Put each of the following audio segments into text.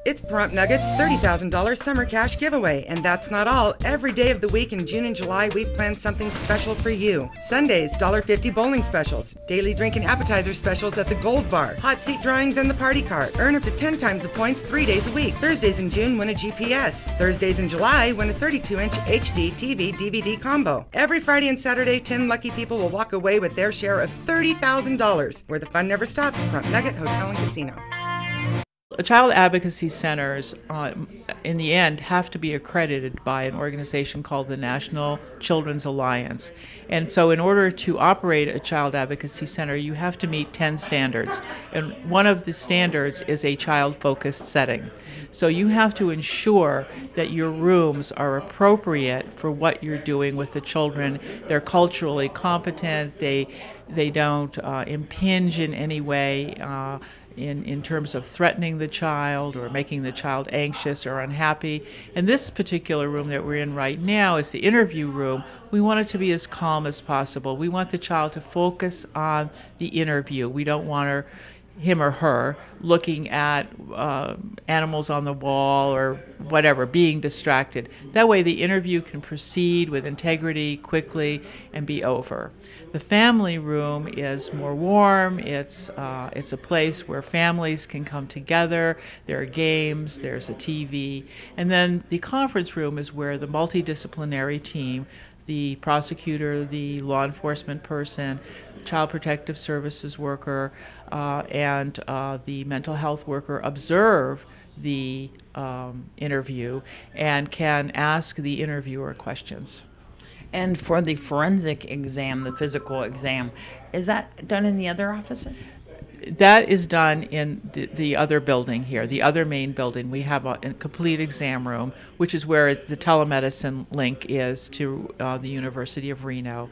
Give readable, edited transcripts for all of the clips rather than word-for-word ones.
It's Prompt Nugget's $30,000 summer cash giveaway, and that's not all. Every day of the week in June and July, we've planned something special for you. Sundays, $1.50 bowling specials, daily drink and appetizer specials at the Gold Bar, hot seat drawings and the party cart. Earn up to 10 times the points 3 days a week. Thursdays in June, win a GPS. Thursdays in July, win a 32-inch HD TV DVD combo. Every Friday and Saturday, 10 lucky people will walk away with their share of $30,000. Where the fun never stops, Prompt Nugget Hotel and Casino. Child advocacy centers, in the end, have to be accredited by an organization called the National Children's Alliance. And so in order to operate a child advocacy center, you have to meet 10 standards. And one of the standards is a child-focused setting. So you have to ensure that your rooms are appropriate for what you're doing with the children. They're culturally competent. They don't impinge in any way in terms of threatening the child or making the child anxious or unhappy. And this particular room that we're in right now is the interview room. We want it to be as calm as possible. We want the child to focus on the interview. We don't want him or her looking at animals on the wall or whatever, being distracted. That way the interview can proceed with integrity quickly and be over. The family room is more warm. It's a place where families can come together. There are games, there's a TV. And then the conference room is where the multidisciplinary team, the prosecutor, the law enforcement person, child protective services worker, and the mental health worker observe the interview and can ask the interviewer questions. And for the forensic exam, the physical exam, is that done in the other offices? That is done in the other building here, the other main building. We have a complete exam room, which is where the telemedicine link is to the University of Reno.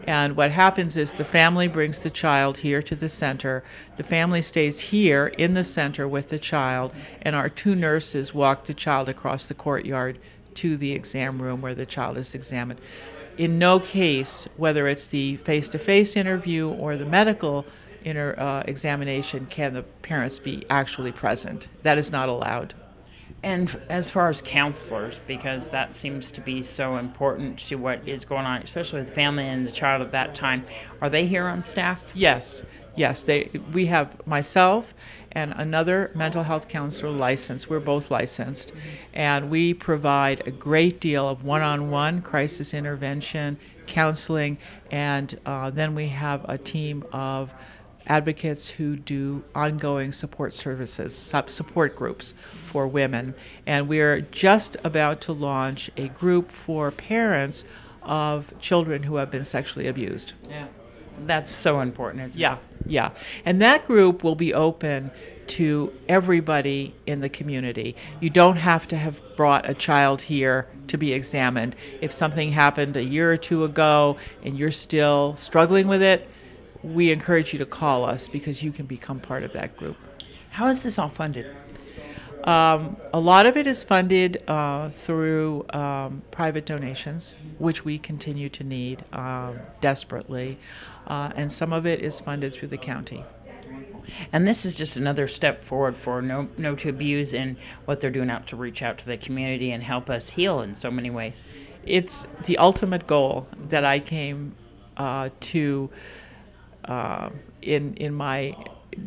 And what happens is the family brings the child here to the center. The family stays here in the center with the child, and our two nurses walk the child across the courtyard to the exam room where the child is examined. In no case, whether it's the face-to-face interview or the medical examination, can the parents be actually present. That is not allowed. And as far as counselors, because that seems to be so important to what is going on, especially with the family and the child at that time, are they here on staff? Yes. We have myself and another mental health counselor licensed. We're both licensed. And we provide a great deal of one-on-one crisis intervention, counseling, and then we have a team of advocates who do ongoing support services, support groups for women. And we're just about to launch a group for parents of children who have been sexually abused. Yeah. That's so important, isn't it? Yeah. And that group will be open to everybody in the community. You don't have to have brought a child here to be examined. If something happened a year or two ago and you're still struggling with it, we encourage you to call us because you can become part of that group. How is this all funded? A lot of it is funded through private donations, which we continue to need desperately, and some of it is funded through the county. And this is just another step forward for No to Abuse and what they're doing out to reach out to the community and help us heal in so many ways. It's the ultimate goal that I came to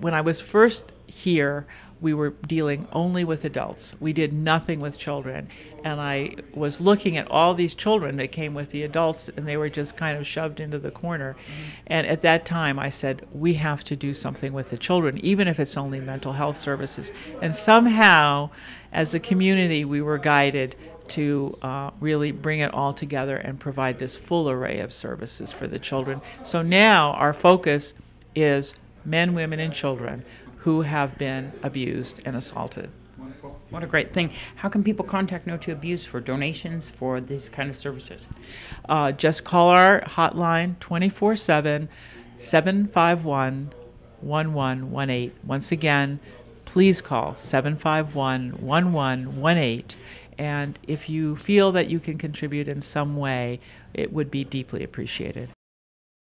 when I was first here. We were dealing only with adults. We did nothing with children. And I was looking at all these children that came with the adults, and they were just kind of shoved into the corner. And at that time, I said, we have to do something with the children, even if it's only mental health services. And somehow, as a community, we were guided to really bring it all together and provide this full array of services for the children. So now our focus is men, women, and children who have been abused and assaulted. Wonderful. What a great thing. How can people contact No to Abuse for donations for these kind of services? Just call our hotline 24/7, 751-1118. Once again, please call 751-1118. And if you feel that you can contribute in some way, it would be deeply appreciated.